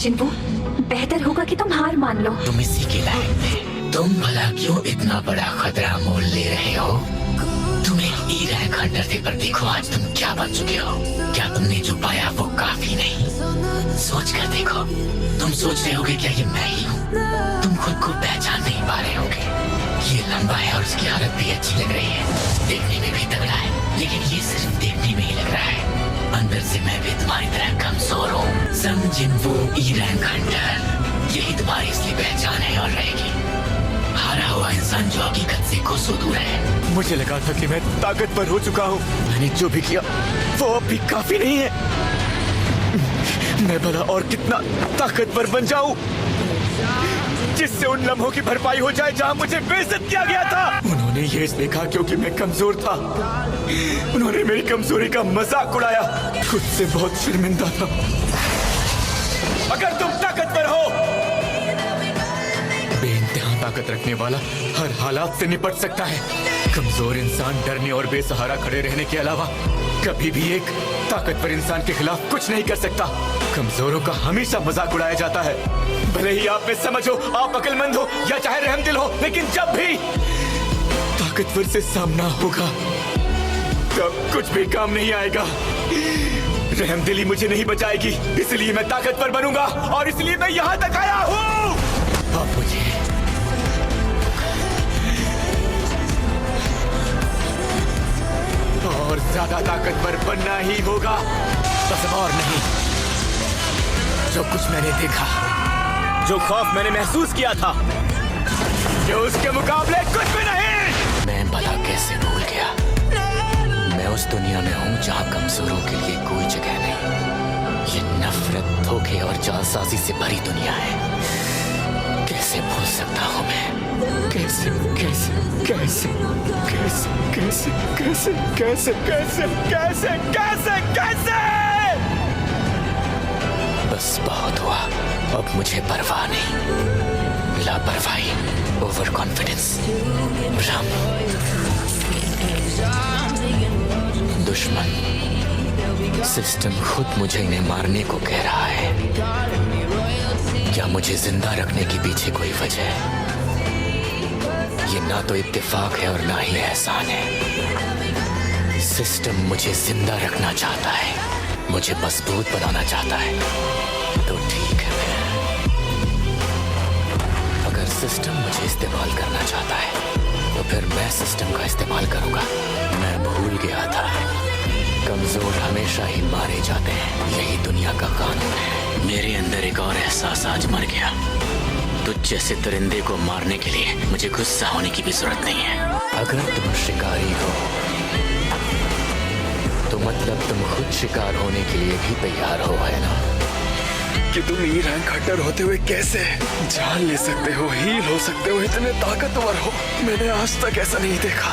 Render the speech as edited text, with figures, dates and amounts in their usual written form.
जिन्वो, बेहतर होगा कि तुम हार मान लो। तुम इसी के लायक थे। तुम भला क्यों इतना बड़ा खतरा मोल ले रहे हो? तुम एक ई रैंक हंटर थे, पर देखो आज तुम क्या बन चुके हो। क्या तुमने जो पाया वो काफी नहीं? सोच कर देखो। तुम सोच रहे होगे क्या ये मैं ही हूँ? तुम खुद को पहचान नहीं पा रहे होगे। ये लंबा है और उसकी हालत भी अच्छी लग रही है, देखने में भी तगड़ा है, लेकिन ये सिर्फ देखने में ही लग रहा है। अंदर से मैं भी तुम्हारी तरह कमजोर हूँ। सम जिन्वो ई रैंक हंटर, यही तुम्हारी असली पहचान है और रहेगी। हारा हुआ इंसान जो हकीकत से कोसों दूर है। मुझे लगा था कि मैं ताकतवर हो चुका हूँ। मैंने जो भी किया वो अब भी काफी नहीं है। मैं भला और कितना ताकतवर बन जाऊं जिससे उन लम्हों की भरपाई हो जाए जहां मुझे बेइज्जत किया गया था। उन्होंने ये इसलिए कहा क्योंकि मैं कमजोर था। उन्होंने मेरी कमजोरी का मजाक उड़ाया। खुद से बहुत शर्मिंदा था। अगर तुम ताकतवर हो, बेइंतहा ताकत रखने वाला हर हालात से निपट सकता है। कमजोर इंसान डरने और बेसहारा खड़े रहने के अलावा कभी भी एक ताकतवर इंसान के खिलाफ कुछ नहीं कर सकता। कमजोरों का हमेशा मजाक उड़ाया जाता है। भले ही आप में समझ हो, आप अक्लमंद हो या चाहे रहमदिल हो, लेकिन जब भी ताकतवर से सामना होगा तब कुछ भी काम नहीं आएगा। रहमदिली मुझे नहीं बचाएगी, इसलिए मैं ताकतवर बनूंगा और इसलिए मैं यहाँ तक आया हूँ। अब मुझे और ज्यादा ताकतवर बनना ही होगा, बस और नहीं। जो कुछ मैंने देखा, जो खौफ मैंने महसूस किया था, जो उसके मुकाबले कुछ भी नहीं। मैं भला कैसे भूल गया? मैं उस दुनिया में हूँ जहाँ कमजोरों के लिए कोई जगह नहीं। ये नफरत, धोखे और जालसाजी से भरी दुनिया है। कैसे भूल सकता हूँ मैं? कैसे कैसे कैसे कैसे कैसे कैसे कैसे कैसे कैसे कैसे कैसे बस बहुत हुआ, अब मुझे परवाह नहीं। लापरवाही, ओवर कॉन्फिडेंस, भ्रम, दुश्मन, सिस्टम खुद मुझे इन्हें मारने को कह रहा है। क्या मुझे जिंदा रखने के पीछे कोई वजह है? ये ना तो इत्तेफाक है और ना ही एहसान है। सिस्टम मुझे जिंदा रखना चाहता है, मुझे मजबूत बनाना चाहता है। तो ठीक है, अगर सिस्टम मुझे इस्तेमाल करना चाहता है तो फिर मैं सिस्टम का इस्तेमाल करूंगा। मैं भूल गया था, कमजोर हमेशा ही मारे जाते हैं, यही दुनिया का कानून है। मेरे अंदर एक और एहसास आज मर गया। तुझ जैसे परिंदे को मारने के लिए मुझे गुस्सा होने की भी जरूरत नहीं है। अगर तुम शिकारी हो तो मतलब तुम खुद शिकार होने के लिए भी तैयार हो, है ना? कि तुम ई रैंक हंटर होते हुए कैसे जान ले सकते हो, हील हो सकते हो, इतने ताकतवर हो। मैंने आज तक ऐसा नहीं देखा।